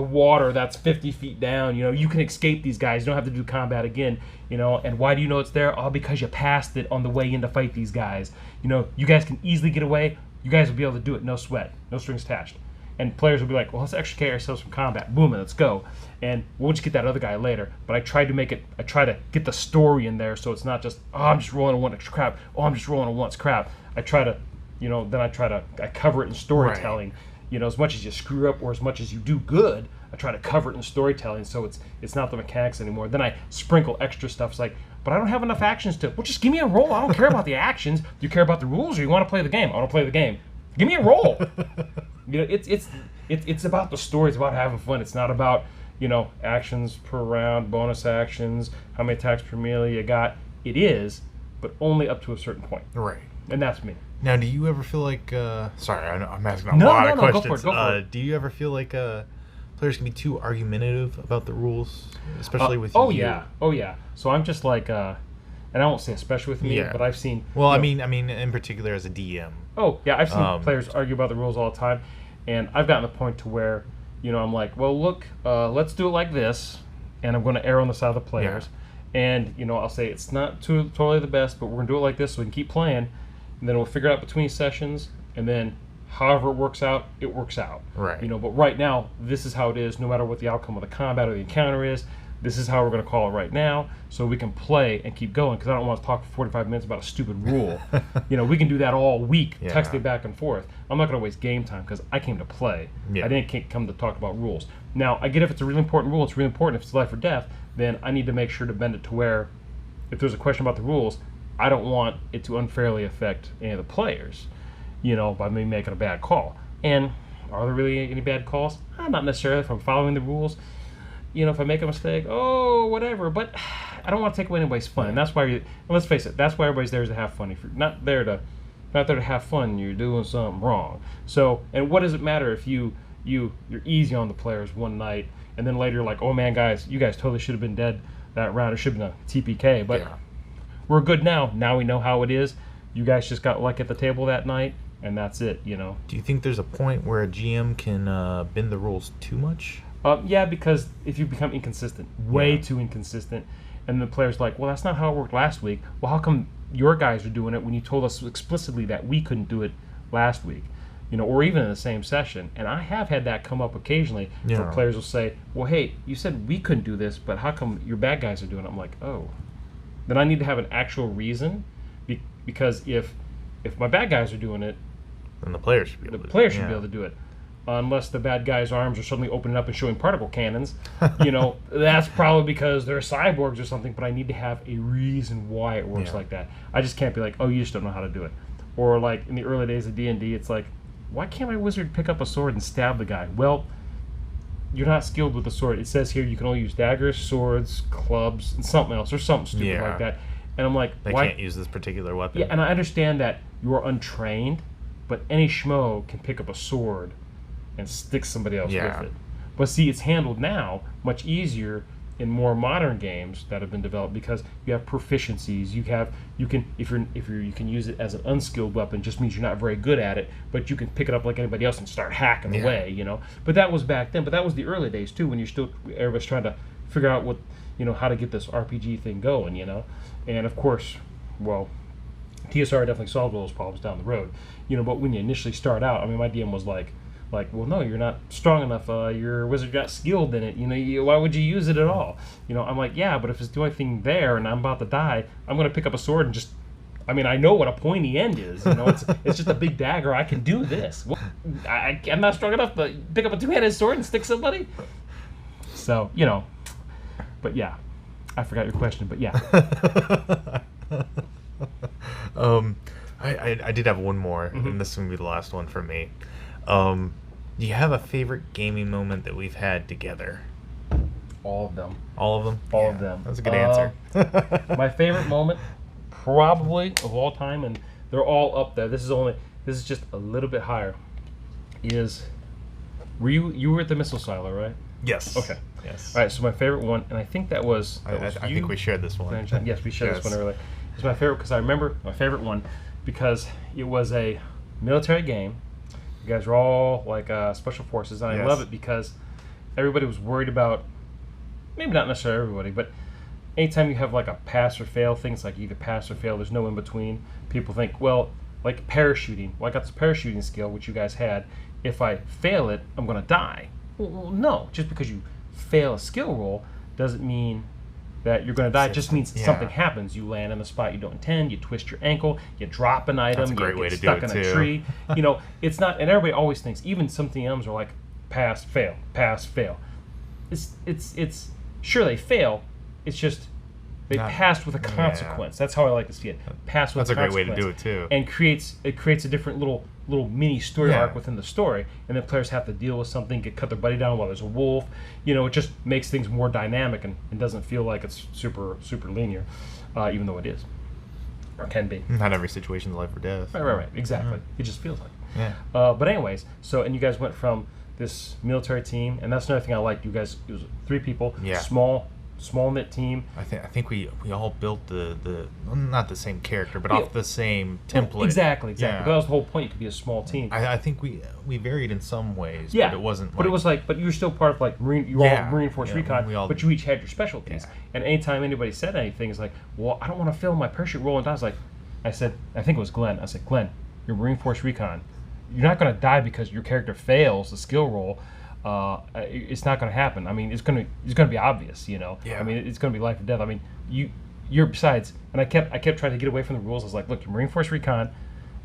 water that's 50 feet down. You know, you can escape these guys. You don't have to do combat again. You know, and why do you know it's there? Oh, because you passed it on the way in to fight these guys. You know, you guys can easily get away. You guys will be able to do it, no sweat, no strings attached. And players will be like, well, let's extricate ourselves from combat. Boom, and let's go. And we'll just get that other guy later. But I try to get the story in there so it's not just, oh, I'm just rolling a one extra crap. Oh, I'm just rolling a once crap. I cover it in storytelling. Right. You know, as much as you screw up or as much as you do good, I try to cover it in storytelling so it's not the mechanics anymore. Then I sprinkle extra stuff. It's like, but I don't have enough actions to, well, just give me a roll. I don't care about the actions. Do you care about the rules, or you want to play the game? I want to play the game. Give me a roll. You know, it's about the story. It's about having fun. It's not about, you know, actions per round, bonus actions, how many attacks per melee you got. It is, but only up to a certain point. Right. And that's me. Now, do you ever feel like? Sorry, I'm asking a lot of questions. Go for it. Do you ever feel like players can be too argumentative about the rules, especially with you? Oh yeah. So I'm just like, and I won't say especially with me, but I've seen. Well, I mean, in particular as a DM. Oh yeah, I've seen players argue about the rules all the time, and I've gotten to the point to where, you know, I'm like, well, look, let's do it like this, and I'm going to err on the side of the players, and you know, I'll say it's not totally the best, but we're going to do it like this so we can keep playing, and then we'll figure it out between sessions, and then however it works out, it works out. Right. You know, but right now, this is how it is. No matter what the outcome of the combat or the encounter is, this is how we're going to call it right now, so we can play and keep going, because I don't want to talk for 45 minutes about a stupid rule. You know, we can do that all week, texting back and forth. I'm not going to waste game time, because I came to play. I didn't come to talk about rules. Now, I get if it's a really important rule, it's really important. If it's life or death, then I need to make sure to bend it to where, if there's a question about the rules, I don't want it to unfairly affect any of the players, you know, by me making a bad call. And are there really any bad calls? Not necessarily if I'm following the rules. You know, if I make a mistake, oh, whatever. But I don't want to take away anybody's fun. And that's why, let's face it, that's why everybody's there is to have fun. If you're not there to not there to have fun. You're doing something wrong. So, and what does it matter if you're easy on the players one night, and then later you're like, oh man, guys, you guys totally should have been dead that round. It should have been a TPK. But we're good now. Now we know how it is. You guys just got lucky at the table that night, and that's it. You know. Do you think there's a point where a GM can bend the rules too much? Yeah, because if you become inconsistent, way too inconsistent, and the player's like, well, that's not how it worked last week. Well, how come your guys are doing it when you told us explicitly that we couldn't do it last week? You know, or even in the same session. And I have had that come up occasionally where players will say, well, hey, you said we couldn't do this, but how come your bad guys are doing it? I'm like, oh. Then I need to have an actual reason, because if my bad guys are doing it, then the players should be able to do it. Unless the bad guy's arms are suddenly opening up and showing particle cannons, you know, that's probably because they're cyborgs or something, but I need to have a reason why it works like that. I just can't be like, oh, you just don't know how to do it. Or like in the early days of D&D, it's like, why can't my wizard pick up a sword and stab the guy? Well, you're not skilled with the sword. It says here you can only use daggers, swords, clubs, and something else, or something stupid like that. And I'm like, they can't use this particular weapon. Yeah, and I understand that you are untrained, but any schmo can pick up a sword and stick somebody else with it. But see, it's handled now much easier in more modern games that have been developed, because you have proficiencies. You can use it as an unskilled weapon. Just means you're not very good at it, but you can pick it up like anybody else and start hacking away. You know. But that was back then. But that was the early days too, when everybody's trying to figure out what, you know, how to get this RPG thing going. You know, and of course, well, TSR definitely solved all those problems down the road. You know, but when you initially start out, I mean, my DM was like, well, no, you're not strong enough. Your wizard got skilled in it. You know, why would you use it at all? You know, I'm like, yeah, but if it's the only thing there and I'm about to die, I'm going to pick up a sword and just, I mean, I know what a pointy end is. You know, it's just a big dagger. I can do this. Well, I'm not strong enough to pick up a two-handed sword and stick somebody. So, you know, but yeah, I forgot your question, but yeah. I did have one more, and this is going to be the last one for me. Do you have a favorite gaming moment that we've had together? All of them. All of them? All of them. That's a good answer. My favorite moment, probably of all time, and they're all up there. This is just a little bit higher. You were at the missile silo, right? Yes. Okay. Yes. All right. So my favorite one, and I think that was. I think we shared this one. Yes, we shared this one earlier. It's my favorite because I remember my favorite one because it was a military game. You guys are all like special forces, and I love it because everybody was worried about, maybe not necessarily everybody, but anytime you have like a pass or fail, things like either pass or fail, there's no in between. People think, well, like parachuting. Well, I got this parachuting skill, which you guys had. If I fail it, I'm going to die. Well, no, just because you fail a skill roll doesn't mean that you're going to die. It just means something happens. You land in the spot you don't intend, you twist your ankle, you drop an item, you get stuck in a tree. You know, it's not, and everybody always thinks, even some TMs are like, pass, fail, pass, fail. It's sure they fail, it's just, they passed with a consequence. That's how I like to see it. Pass with a consequence. That's a great way to do it too. And it creates a different little mini story arc within the story, and then players have to deal with something, cut their buddy down while there's a wolf. You know, it just makes things more dynamic and doesn't feel like it's super linear, even though it is or can be. Not every situation is life or death. Right. Exactly. It just feels like it. But anyways, and you guys went from this military team, and that's another thing I liked. You guys, it was 3 people, small knit team. I think we all built the not the same character, but off the same template. Exactly. That was the whole point. You could be a small team. I think we varied in some ways, but it wasn't. But it was like, but you were still part of like Marine. You were all Marine Force Recon, but you each had your specialties. And anytime anybody said anything, it's like, well, I don't want to fail my parachute roll and die. I said, I think it was Glenn. I said, Glenn, you're Marine Force Recon. You're not going to die because your character fails the skill roll. It's not going to happen. I mean, it's going to be obvious, you know. I mean, it's going to be life or death. I mean, you're besides. And I kept trying to get away from the rules. I was like, look, you're Marine Force Recon,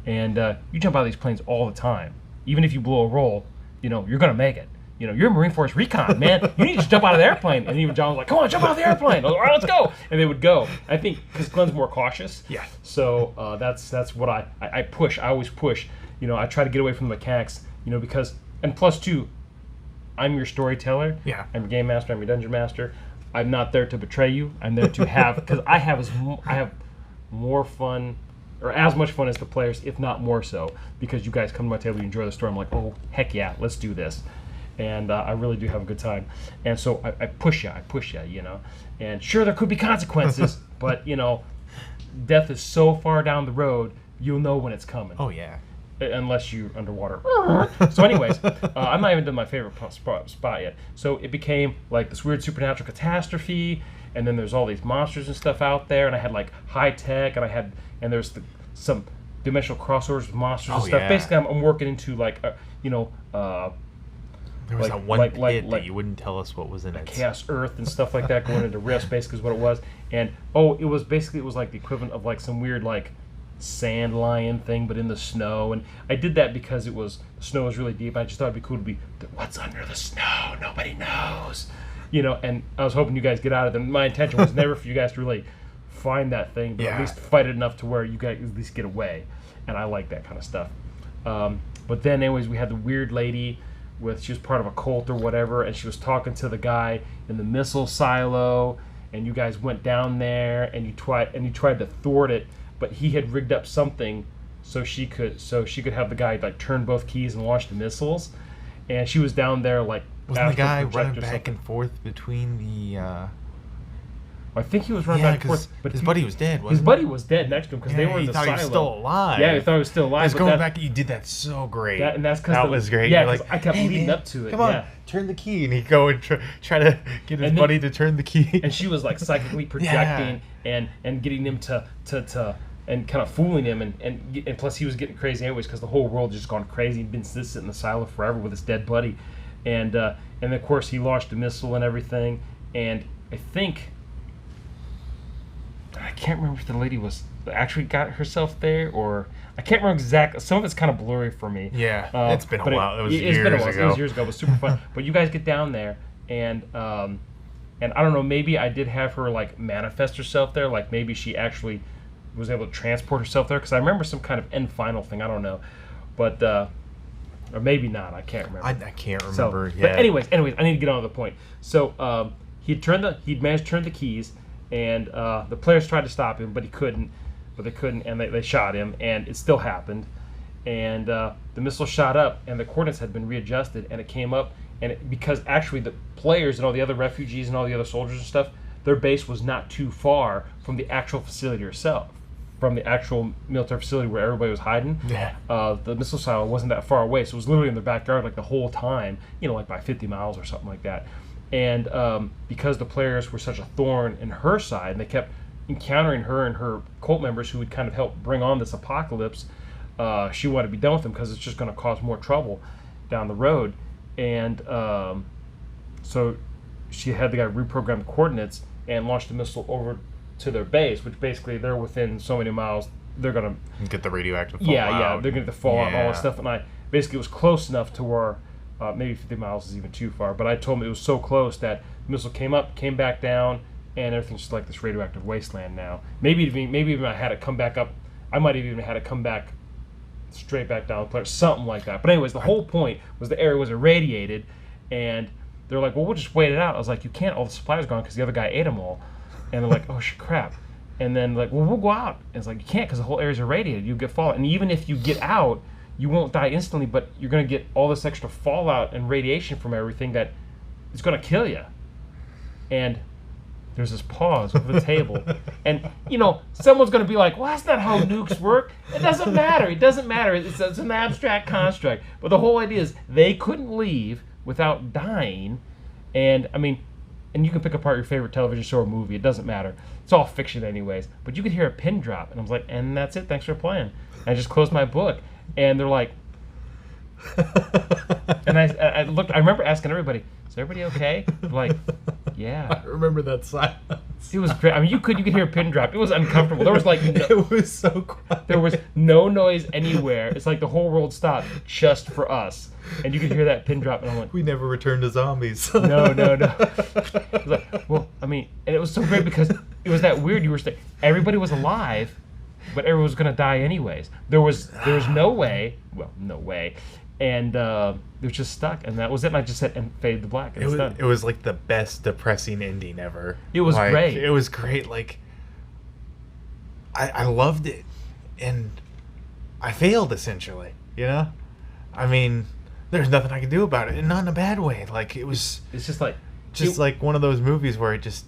and you jump out of these planes all the time. Even if you blow a roll, you know, you're going to make it. You know, you're Marine Force Recon, man. You need to jump out of the airplane. And even John was like, come on, jump out of the airplane. I was like, all right, let's go. And they would go. I think because Glenn's more cautious. Yeah. So that's what I push. I always push. You know, I try to get away from the mechanics. You know, because and plus two, I'm your storyteller. Yeah. I'm your game master. I'm your dungeon master. I'm not there to betray you. I'm there to have because I have more fun or as much fun as the players, if not more so, because you guys come to my table, you enjoy the story. I'm like, oh heck yeah, let's do this, and I really do have a good time. And so I push you, you know. And sure, there could be consequences, but you know, death is so far down the road, you'll know when it's coming. Oh yeah. Unless you're underwater. So anyways, I'm not even done my favorite spot yet. So it became like this weird supernatural catastrophe, and then there's all these monsters and stuff out there, and I had like high tech, and there's some dimensional crossovers with monsters and stuff. Yeah. Basically, I'm working into like, you know, there was like- that one like- pit like- that you wouldn't tell us what was in it. Chaos Earth and stuff like that, going into rifts, basically is what it was. And it was like the equivalent of like some weird like sand lion thing, but in the snow. And I did that because the snow was really deep. I just thought it'd be cool to be what's under the snow. Nobody knows, you know. And I was hoping you guys get out of them. My intention was never for you guys to really find that thing, but at least fight it enough to where you guys at least get away. And I like that kind of stuff. But then, anyways, we had the weird lady she was part of a cult or whatever, and she was talking to the guy in the missile silo, and you guys went down there and you tried to thwart it, but he had rigged up something so she could have the guy like turn both keys and launch the missiles, and she was down there like Wasn't the guy astral running project or back and forth between the? I think he was running back and forth, but his buddy was dead. Wasn't his he? buddy was dead next to him because they were in he the thought silo. he was still alive. Yeah, he thought he was still alive. Just but going that- back, you did that so great. and that's because that was great. Yeah, You're because I kept "Hey, leading man, up to it. Come on, yeah. turn the key, and he'd go and try to get his And then- buddy to turn the key. And she was like psychically projecting and getting him to and kind of fooling him, and plus he was getting crazy anyways because the whole world just gone crazy. He'd been sitting in the silo forever with his dead buddy, and of course he launched a missile and everything. And I can't remember if the lady was actually got herself there, or I can't remember exactly. Some of it's kind of blurry for me. Yeah, it's been a but while. It was it's years been a while. ago. It was years ago. It was super fun. But you guys get down there, and I don't know. Maybe I did have her like manifest herself there. Like maybe she actually was able to transport herself there, because I remember some kind of end final thing. I don't know, but or maybe not. I can't remember. I can't remember. But anyways, I need to get on to the point. So he'd managed to turn the keys, and the players tried to stop him, but they couldn't, and they shot him, and it still happened. And the missile shot up, and the coordinates had been readjusted, and it came up, and because actually the players and all the other refugees and all the other soldiers and stuff, their base was not too far from the actual facility itself, from the actual military facility where everybody was hiding. Yeah. The missile silo wasn't that far away, so it was literally in their backyard like the whole time, like by 50 miles or something like that. And because the players were such a thorn in her side, and they kept encountering her and her cult members who would kind of help bring on this apocalypse, she wanted to be done with them because it's just going to cause more trouble down the road. And so she had the guy reprogram the coordinates and launched the missile over to their base, which basically they're within so many miles, they're going to get the radioactive fallout. they're going to fall out and all that stuff. And I basically was close enough to where maybe 50 miles is even too far, but I told him it was so close that the missile came up, came back down, and everything's just like this radioactive wasteland now. Maybe even I had it come back up. I might have even had it come back straight back down, or something like that. But anyways, the whole point was the area was irradiated, and they're like, well, we'll just wait it out. I was like, you can't. All the supplies are gone because the other guy ate them all. And they're like, oh, crap. And then like, well, we'll go out. And it's like, you can't because the whole area's irradiated. You get fallout. And even if you get out, you won't die instantly, but you're going to get all this extra fallout and radiation from everything that is going to kill you. And there's this pause over the table. And, someone's going to be like, well, that's not how nukes work. It doesn't matter. It's an abstract construct. But the whole idea is they couldn't leave without dying. And, and you can pick apart your favorite television show or movie. It doesn't matter. It's all fiction anyways. But you could hear a pin drop. And I was like, and that's it. Thanks for playing. And I just closed my book. And they're like, and I looked. I remember asking everybody, "Is everybody okay?" They're like, yeah. I remember that silence. It was great. You could hear a pin drop. It was uncomfortable. There was like it was so quiet. There was no noise anywhere. It's like the whole world stopped just for us, and you could hear that pin drop. And I'm like, we never returned to zombies. No. It was like, well, and it was so great because it was that weird. You were everybody was alive, but everyone was gonna die anyways. There was no way. Well, no way. And it was just stuck, and that was it. And I just said, and fade to black. And done. It was like the best depressing ending ever. It was great. It was great. Like, I loved it. and I failed essentially. You know, I mean, there's nothing I could do about it, and not in a bad way. Like it was, It's just like like one of those movies where it's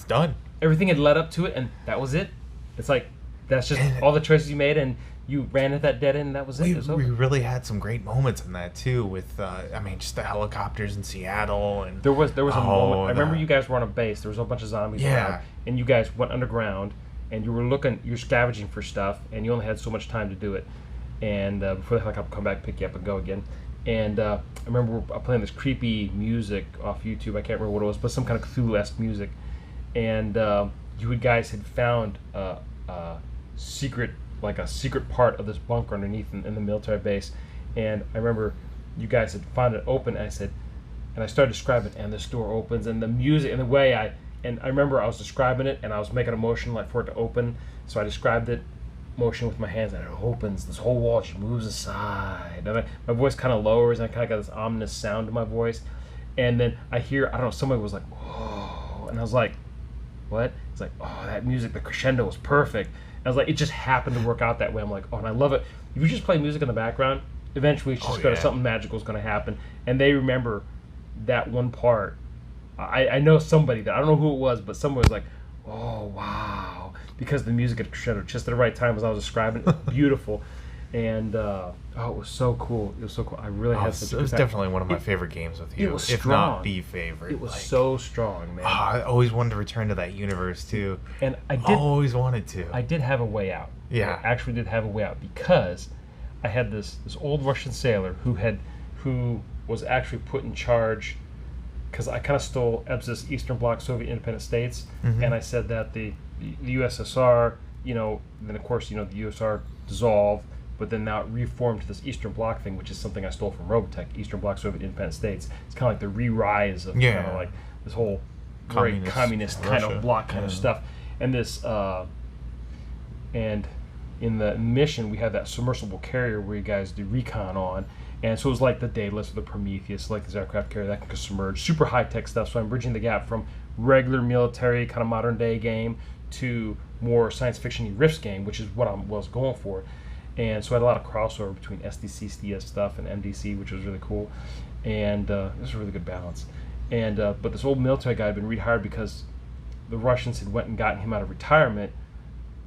done. everything had led up to it, and that was it. It's like that's just And all the choices you made, and you ran at that dead end, and that was it. It was over. We really had some great moments in that too. With I mean, just the helicopters in Seattle, and There was a moment. I remember the- you guys were on a base. There was a bunch of zombies Yeah. around, and you guys went underground, and you were you're scavenging for stuff, and you only had so much time to do it, and before the helicopter come back, pick you up, and go again. And I remember playing this creepy music off YouTube. I can't remember what it was, but some kind of Cthulhu-esque music. And you guys had found secret, like a secret part of this bunker underneath in the military base. And I remember you guys had found it open. And I started describing, and this door opens, and the music, and the way I remember I was describing it, and I was making a motion like for it to open. So I described it, motion with my hands, and it opens. This whole wall just moves aside. And my voice kind of lowers, and I kind of got this ominous sound to my voice. And then I hear, I don't know, somebody was like, whoa. And I was like, what? It's like, oh, that music, the crescendo was perfect. And I was like, it just happened to work out that way. I'm like, oh, and I love it. If you just play music in the background, eventually it's just something magical is going to happen. And they remember that one part. I know somebody that, I don't know who it was, but someone was like, oh, wow. Because the music had crescendo just at the right time as I was describing it. Beautiful. And, it was so cool. It was so cool. I really had such a It was good time. definitely one of my favorite games with you. It was if strong. not the favorite. It was so strong, man. I always wanted to return to that universe too. And I Always wanted to. I did have a way out. Yeah. I actually did have a way out because I had this old Russian sailor who was actually put in charge, because I kind of stole EBS's Eastern Bloc Soviet independent states, and I said that the USSR, then of course, the USSR dissolved, but then now it reformed to this Eastern Bloc thing, which is something I stole from Robotech, Eastern Bloc Soviet independent states. It's kind of like the re-rise of kind of like this whole very communist kind Russia. of bloc kind of stuff. And this, and in the mission, we had that submersible carrier where you guys do recon on. And so it was like the Daedalus or the Prometheus, like this aircraft carrier that can submerge, super high-tech stuff. So I'm bridging the gap from regular military kind of modern-day game to more science fiction Rifts game, which is what I was going for. And so I had a lot of crossover between SDC, CS stuff, and MDC, which was really cool. And it was a really good balance. And but this old military guy had been rehired because the Russians had went and gotten him out of retirement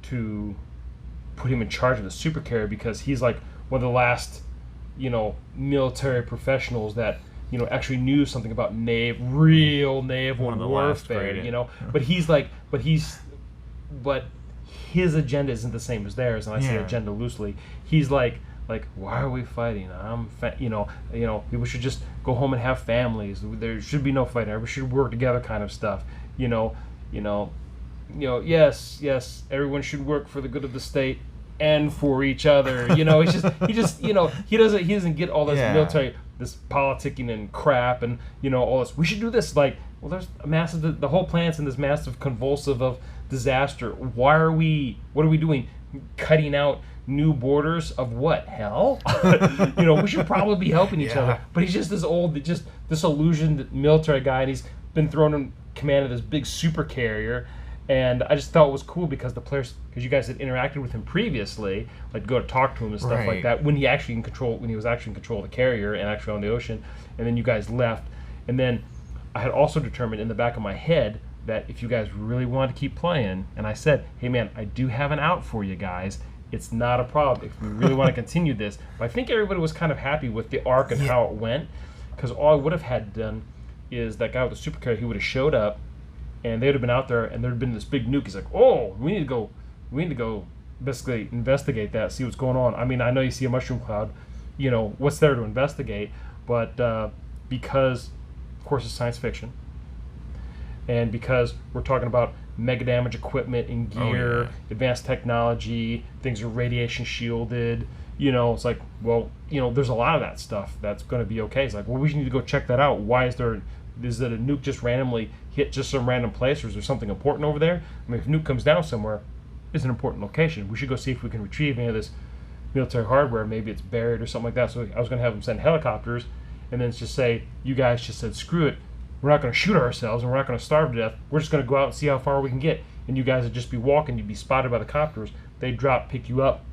to put him in charge of the supercarrier, because he's like one of the last military professionals that actually knew something about real naval warfare. But his agenda isn't the same as theirs, and I say agenda loosely. He's like why are we fighting? People should just go home and have families. There should be no fighting. Everybody should work together, kind of stuff. Yes, everyone should work for the good of the state and for each other. He doesn't get all this military, this politicking and crap, and all this. We should do this. Like, well, there's a massive, the whole planet's in this massive convulsive of disaster. What are we doing? Cutting out new borders of what? Hell? We should probably be helping each other. But he's just this old, just disillusioned military guy, and he's been thrown in command of this big super carrier. And I just thought it was cool because because you guys had interacted with him previously, like go to talk to him and stuff like that, when he was actually in control of the carrier and actually on the ocean, and then you guys left. And then I had also determined in the back of my head that if you guys really wanted to keep playing, and I said, hey man, I do have an out for you guys. It's not a problem if we really want to continue this. But I think everybody was kind of happy with the arc and how it went, because all I would have had done is that guy with the supercarrier, he would have showed up, and they would have been out there, and there'd been this big nuke. He's like, oh, we need to go basically investigate that, see what's going on. I mean, I know you see a mushroom cloud, what's there to investigate, but because, of course, it's science fiction, and because we're talking about mega damage equipment and gear, advanced technology, things are radiation shielded, it's like, well, there's a lot of that stuff that's going to be okay. It's like, well, we need to go check that out. Why is it a nuke just randomly hit just some random place, or is there something important over there? I mean, if a nuke comes down somewhere, it's an important location. We should go see if we can retrieve any of this military hardware. Maybe it's buried or something like that. So I was going to have them send helicopters, and then just say, you guys just said, screw it. We're not going to shoot ourselves, and we're not going to starve to death. We're just going to go out and see how far we can get. And you guys would just be walking. You'd be spotted by the copters. They'd drop, pick you up,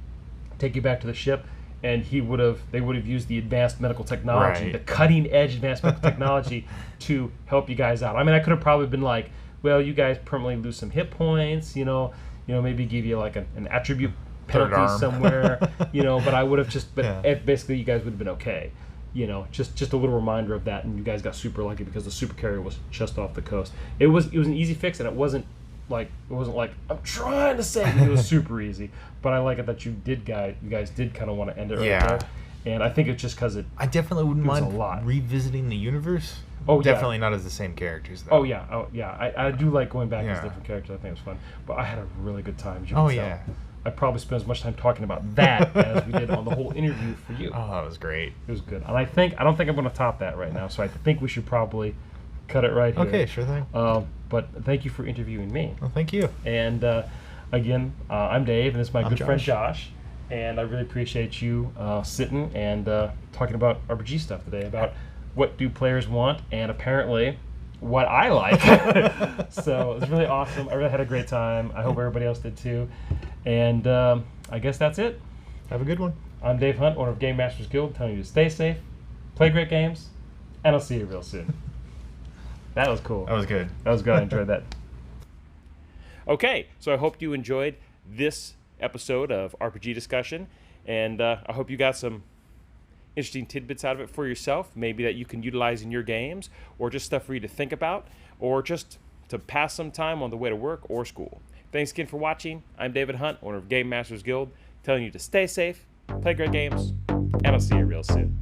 take you back to the ship, and they would have used the advanced medical technology, Right. the cutting edge advanced medical technology to help you guys out. I mean, I could have probably been like, well, you guys permanently lose some hit points, maybe give you like an attribute Third penalty arm. somewhere, but I would have Yeah. basically you guys would have been okay. Just a little reminder of that, and you guys got super lucky because the super carrier was just off the coast. It was an easy fix, and it wasn't like I'm trying to say it was super easy. But I like it that you guys did kind of want to end it right Yeah. there, and I think it's just because I definitely wouldn't It was mind a lot. revisiting the universe. Oh, yeah. Definitely not as the same characters, though. Oh yeah. I do like going back as Yeah. different characters. I think it's fun. But I had a really good time. As you Oh, can tell. yeah. I probably spent as much time talking about that as we did on the whole interview for you. Oh, that was great. It was good, and I don't think I'm going to top that right now. So I think we should probably cut it right here. Okay, sure thing. But thank you for interviewing me. Well, thank you. And again, I'm Dave, and this is my I'm good friend Josh. Josh. And I really appreciate you sitting and talking about RPG stuff today, about what do players want, and apparently what I like. So it was really awesome. I really had a great time. I hope everybody else did too. And I guess that's it. Have a good one. I'm Dave Hunt, owner of GameMasters Guild, telling you to stay safe, play great games, and I'll see you real soon. That was cool. That was good. That was good. I enjoyed that. Okay, so I hope you enjoyed this episode of RPG Discussion, and I hope you got some interesting tidbits out of it for yourself, maybe that you can utilize in your games, or just stuff for you to think about, or just to pass some time on the way to work or school. Thanks again for watching. I'm David Hunt, owner of GameMasters Guild, telling you to stay safe, play great games, and I'll see you real soon.